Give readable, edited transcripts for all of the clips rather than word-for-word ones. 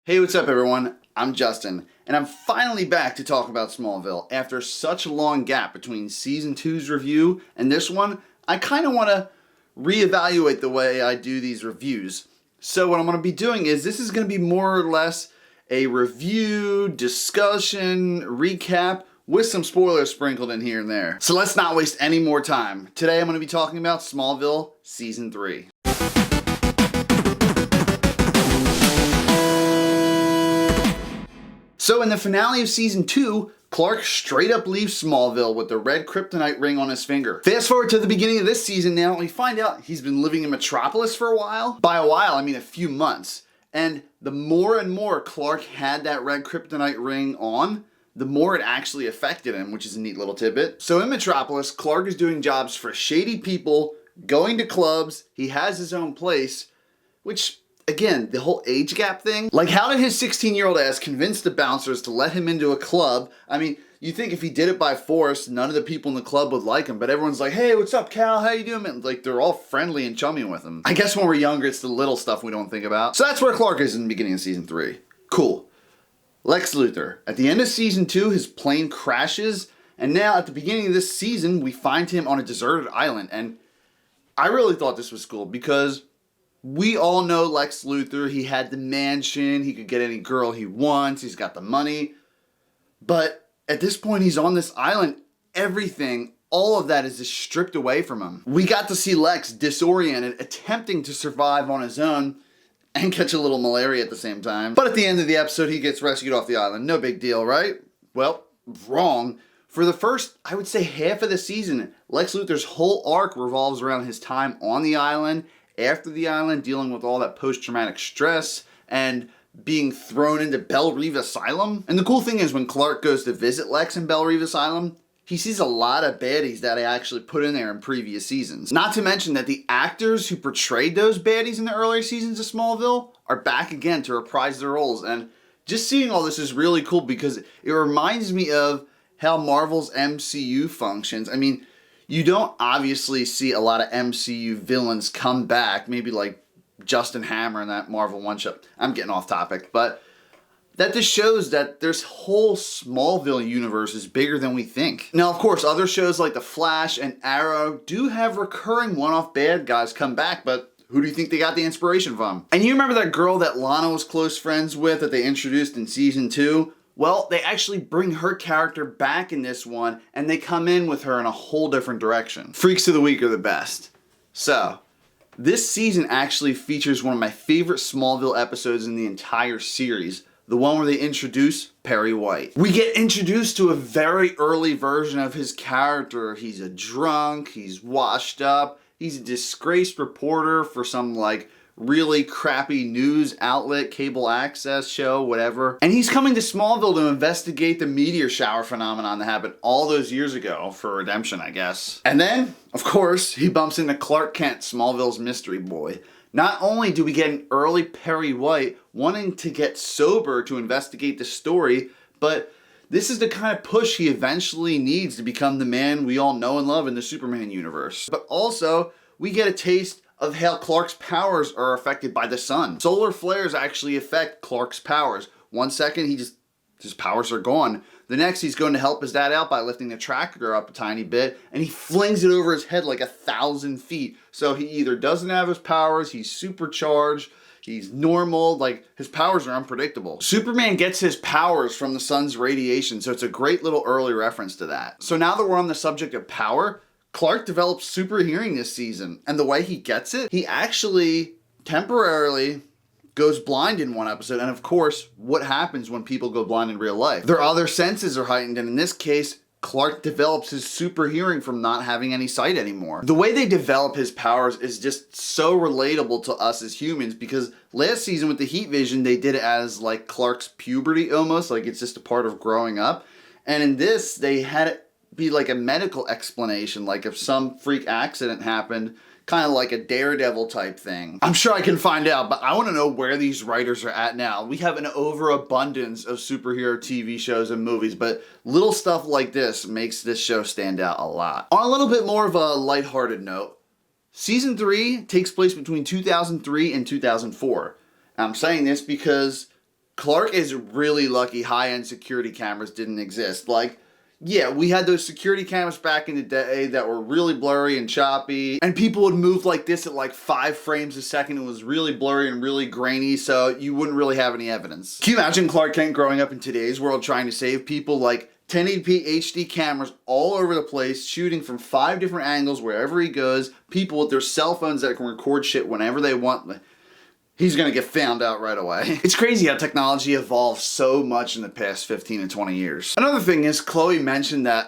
Hey, what's up everyone? I'm Justin, and I'm finally back to talk about Smallville. After such a long gap between Season 2's review and this one, I kind of want to reevaluate the way I do these reviews. So what I'm going to be doing is, this is going to be more or less a review, discussion, recap, with some spoilers sprinkled in here and there. So let's not waste any more time. Today I'm going to be talking about Smallville Season 3. So in the finale of Season 2, Clark straight up leaves Smallville with the red kryptonite ring on his finger. Fast forward to the beginning of this season now, and we find out he's been living in Metropolis for a while. By a while, I mean a few months. And the more and more Clark had that red kryptonite ring on, the more it actually affected him, which is a neat little tidbit. So in Metropolis, Clark is doing jobs for shady people, going to clubs, he has his own place, which, again, the whole age gap thing. Like, how did his 16-year-old ass convince the bouncers to let him into a club? I mean, you think if he did it by force, none of the people in the club would like him, but everyone's like, hey, what's up, Cal? How you doing, man? Like, they're all friendly and chummy with him. I guess when we're younger, it's the little stuff we don't think about. So that's where Clark is in the beginning of Season 3. Cool. Lex Luthor. At the end of Season 2, his plane crashes, and now at the beginning of this season, we find him on a deserted island, and I really thought this was cool because we all know Lex Luthor. He had the mansion, he could get any girl he wants, he's got the money, but at this point he's on this island, everything, all of that is just stripped away from him. We got to see Lex disoriented, attempting to survive on his own, and catch a little malaria at the same time. But at the end of the episode, he gets rescued off the island. No big deal, right? Well, wrong. For the first, I would say, half of the season, Lex Luthor's whole arc revolves around his time on the island, after the island, dealing with all that post-traumatic stress, and being thrown into Belle Reve Asylum. And the cool thing is, when Clark goes to visit Lex in Belle Reve Asylum, he sees a lot of baddies that I actually put in there in previous seasons. Not to mention that the actors who portrayed those baddies in the earlier seasons of Smallville are back again to reprise their roles. And just seeing all this is really cool because it reminds me of how Marvel's MCU functions. I mean, you don't obviously see a lot of MCU villains come back, maybe like Justin Hammer in that Marvel one-shot. I'm getting off topic, but that just shows that this whole Smallville universe is bigger than we think. Now, of course, other shows like The Flash and Arrow do have recurring one-off bad guys come back, but who do you think they got the inspiration from? And you remember that girl that Lana was close friends with that they introduced in Season 2? Well, they actually bring her character back in this one, and they come in with her in a whole different direction. Freaks of the Week are the best. So, this season actually features one of my favorite Smallville episodes in the entire series. The one where they introduce Perry White. We get introduced to a very early version of his character. He's a drunk, he's washed up, he's a disgraced reporter for some like really crappy news outlet, cable access show, whatever. And he's coming to Smallville to investigate the meteor shower phenomenon that happened all those years ago for redemption, I guess. And then, of course, he bumps into Clark Kent, Smallville's mystery boy. Not only do we get an early Perry White wanting to get sober to investigate the story, but this is the kind of push he eventually needs to become the man we all know and love in the Superman universe. But also, we get a taste of how Clark's powers are affected by the sun. Solar flares actually affect Clark's powers. 1 second, his powers are gone. The next, he's going to help his dad out by lifting the tractor up a tiny bit, and he flings it over his head like 1,000 feet. So he either doesn't have his powers, he's supercharged, he's normal, like his powers are unpredictable. Superman gets his powers from the sun's radiation, so it's a great little early reference to that. So now that we're on the subject of power, Clark develops super hearing this season, and the way he gets it, he actually temporarily goes blind in one episode, and of course, what happens when people go blind in real life? Their other senses are heightened, and in this case, Clark develops his super hearing from not having any sight anymore. The way they develop his powers is just so relatable to us as humans, because last season with the heat vision, they did it as like Clark's puberty almost, like it's just a part of growing up. And in this, they had it be like a medical explanation, like if some freak accident happened, kind of like a Daredevil type thing. I'm sure I can find out, but I want to know where these writers are at now. We have an overabundance of superhero TV shows and movies, but little stuff like this makes this show stand out a lot. On a little bit more of a lighthearted note, Season 3 takes place between 2003 and 2004. And I'm saying this because Clark is really lucky high-end security cameras didn't exist. Like, yeah, we had those security cameras back in the day that were really blurry and choppy, and people would move like this at like 5 frames a second. It was really blurry and really grainy, so you wouldn't really have any evidence. Can you imagine Clark Kent growing up in today's world trying to save people? Like 1080p HD cameras all over the place, shooting from 5 different angles wherever he goes, people with their cell phones that can record shit whenever they want. He's going to get found out right away. It's crazy how technology evolved so much in the past 15 to 20 years. Another thing is, Chloe mentioned that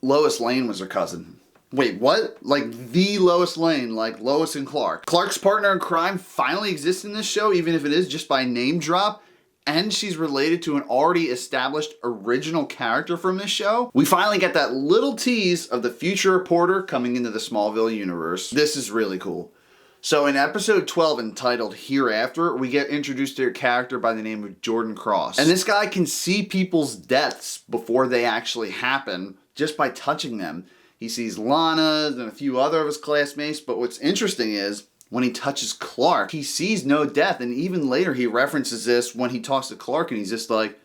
Lois Lane was her cousin. Wait, what? Like the Lois Lane, like Lois and Clark. Clark's partner in crime finally exists in this show, even if it is just by name drop. And she's related to an already established original character from this show. We finally get that little tease of the future reporter coming into the Smallville universe. This is really cool. So in episode 12 entitled Hereafter, we get introduced to a character by the name of Jordan Cross. And this guy can see people's deaths before they actually happen just by touching them. He sees Lana's and a few other of his classmates, but what's interesting is when he touches Clark, he sees no death. And even later he references this when he talks to Clark and he's just like,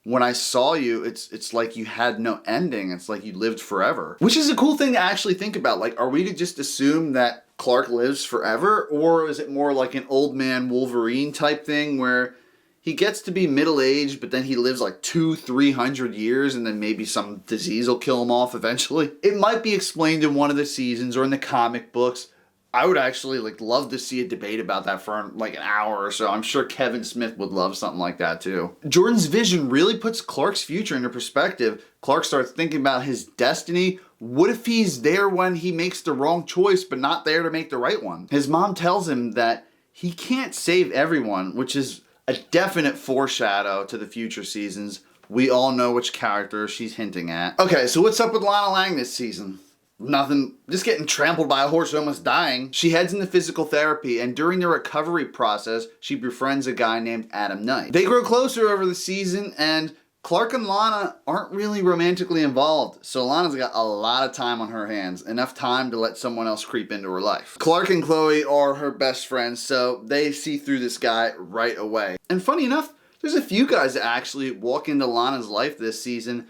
when I saw you, it's like you had no ending. It's like you lived forever. Which is a cool thing to actually think about. Like, are we to just assume that Clark lives forever? Or is it more like an old man Wolverine type thing where he gets to be middle-aged, but then he lives like 200-300 years and then maybe some disease will kill him off eventually? It might be explained in one of the seasons or in the comic books. I would actually love to see a debate about that for like an hour or so. I'm sure Kevin Smith would love something like that too. Jordan's vision really puts Clark's future into perspective. Clark starts thinking about his destiny. What if he's there when he makes the wrong choice but not there to make the right one? His mom tells him that he can't save everyone, which is a definite foreshadow to the future seasons. We all know which character she's hinting at. Okay, so what's up with Lana Lang this season? Nothing, just getting trampled by a horse and almost dying. She heads into physical therapy, and during the recovery process, she befriends a guy named Adam Knight. They grow closer over the season, and Clark and Lana aren't really romantically involved, so Lana's got a lot of time on her hands, enough time to let someone else creep into her life. Clark and Chloe are her best friends, so they see through this guy right away. And funny enough, there's a few guys that actually walk into Lana's life this season.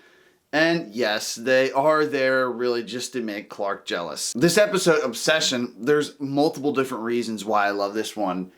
And yes, they are there really just to make Clark jealous. This episode, Obsession, there's multiple different reasons why I love this one.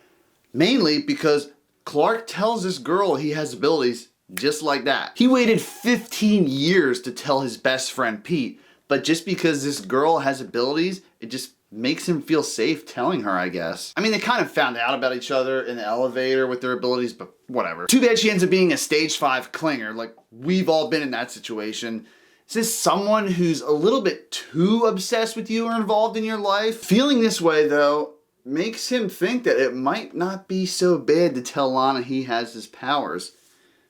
Mainly because Clark tells this girl he has abilities just like that. He waited 15 years to tell his best friend Pete, but just because this girl has abilities, it just makes him feel safe telling her, I guess. I mean, they kind of found out about each other in the elevator with their abilities, but whatever. Too bad she ends up being a stage 5 clinger. Like, we've all been in that situation. Is this someone who's a little bit too obsessed with you or involved in your life? Feeling this way, though, makes him think that it might not be so bad to tell Lana he has his powers.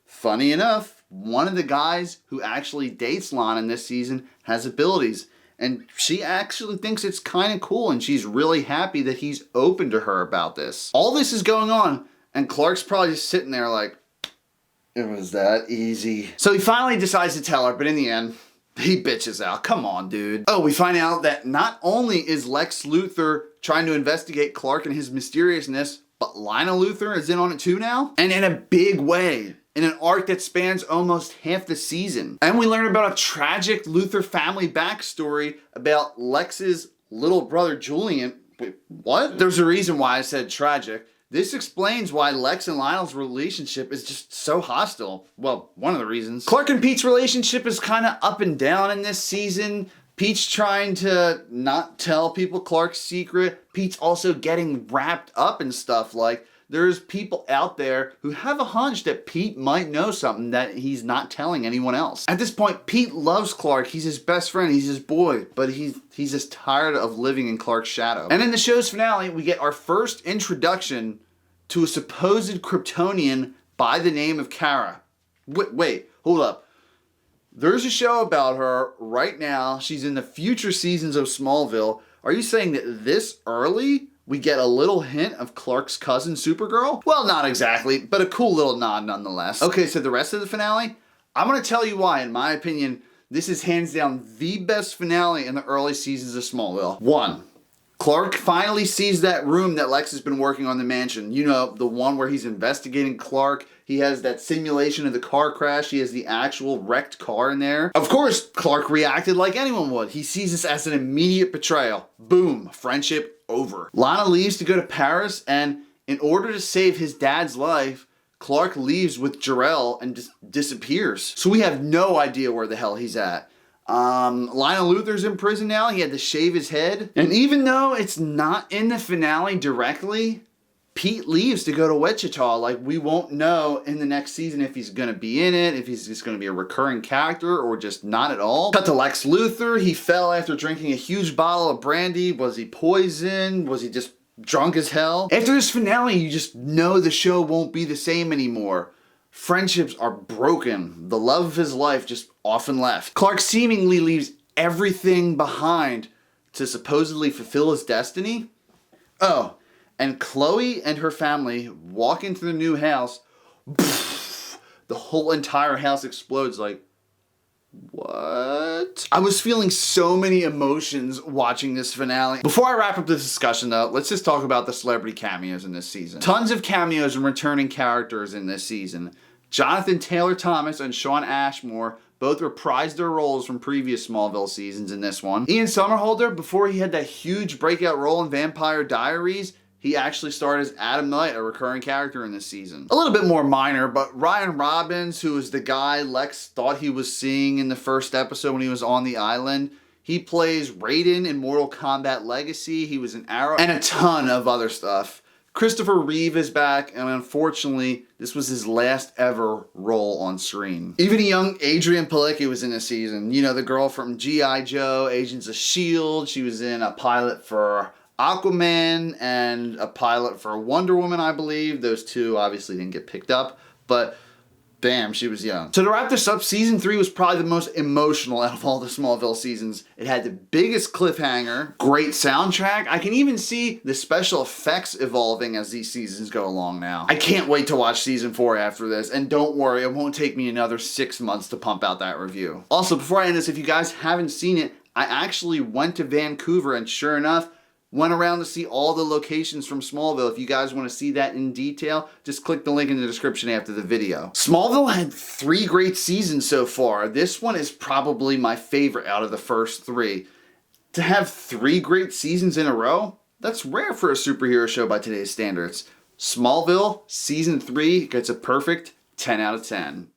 Funny enough, one of the guys who actually dates Lana in this season has abilities. And she actually thinks it's kind of cool, and she's really happy that he's open to her about this. All this is going on, and Clark's probably just sitting there like, it was that easy. So he finally decides to tell her, but in the end, he bitches out. Come on, dude. Oh, we find out that not only is Lex Luthor trying to investigate Clark and his mysteriousness, but Lionel Luthor is in on it too now, and in a big way. In an arc that spans almost half the season. And we learn about a tragic Luthor family backstory about Lex's little brother Julian. Wait, what? There's a reason why I said tragic. This explains why Lex and Lionel's relationship is just so hostile. Well, one of the reasons. Clark and Pete's relationship is kind of up and down in this season. Pete's trying to not tell people Clark's secret. Pete's also getting wrapped up in stuff like there's people out there who have a hunch that Pete might know something that he's not telling anyone else. At this point, Pete loves Clark. He's his best friend. He's his boy. But he's just tired of living in Clark's shadow. And in the show's finale, we get our first introduction to a supposed Kryptonian by the name of Kara. Wait, hold up. There's a show about her right now. She's in the future seasons of Smallville. Are you saying that this early we get a little hint of Clark's cousin, Supergirl? Well, not exactly, but a cool little nod nonetheless. Okay, so the rest of the finale, I'm going to tell you why, in my opinion, this is hands down the best finale in the early seasons of Smallville. 1, Clark finally sees that room that Lex has been working on the mansion. You know, the one where he's investigating Clark. He has that simulation of the car crash. He has the actual wrecked car in there. Of course, Clark reacted like anyone would. He sees this as an immediate betrayal. Boom, friendship over. Lana leaves to go to Paris, and in order to save his dad's life, Clark leaves with Jor-El and just disappears. So we have no idea where the hell he's at. Lionel Luthor's in prison now. He had to shave his head. And even though it's not in the finale directly, Pete leaves to go to Wichita. Like, we won't know in the next season if he's going to be in it, if he's just going to be a recurring character or just not at all. Cut to Lex Luthor. He fell after drinking a huge bottle of brandy. Was he poisoned? Was he just drunk as hell? After this finale, you just know the show won't be the same anymore. Friendships are broken. The love of his life just often left. Clark seemingly leaves everything behind to supposedly fulfill his destiny. Oh, and Chloe and her family walk into the new house. The whole entire house explodes. Like, what? I was feeling so many emotions watching this finale. Before I wrap up this discussion though, let's just talk about the celebrity cameos in this season. Tons of cameos and returning characters in this season. Jonathan Taylor Thomas and Shawn Ashmore both reprised their roles from previous Smallville seasons in this one. Ian Somerhalder, before he had that huge breakout role in Vampire Diaries, he actually starred as Adam Knight, a recurring character in this season. A little bit more minor, but Ryan Robbins, who was the guy Lex thought he was seeing in the first episode when he was on the island, he plays Raiden in Mortal Kombat Legacy. He was in Arrow, and a ton of other stuff. Christopher Reeve is back, and unfortunately, this was his last ever role on screen. Even a young Adrian Palicki was in this season. You know, the girl from G.I. Joe, Agents of S.H.I.E.L.D. She was in a pilot for Aquaman and a pilot for Wonder Woman, I believe. Those two obviously didn't get picked up, but bam, she was young. So to wrap this up, season 3 was probably the most emotional out of all the Smallville seasons. It had the biggest cliffhanger, great soundtrack. I can even see the special effects evolving as these seasons go along now. I can't wait to watch season 4 after this, and don't worry, it won't take me another 6 months to pump out that review. Also, before I end this, if you guys haven't seen it, I actually went to Vancouver, and sure enough, went around to see all the locations from Smallville. If you guys want to see that in detail, just click the link in the description after the video. Smallville had 3 great seasons so far. This one is probably my favorite out of the first 3. To have 3 great seasons in a row, that's rare for a superhero show by today's standards. Smallville Season 3 gets a perfect 10 out of 10.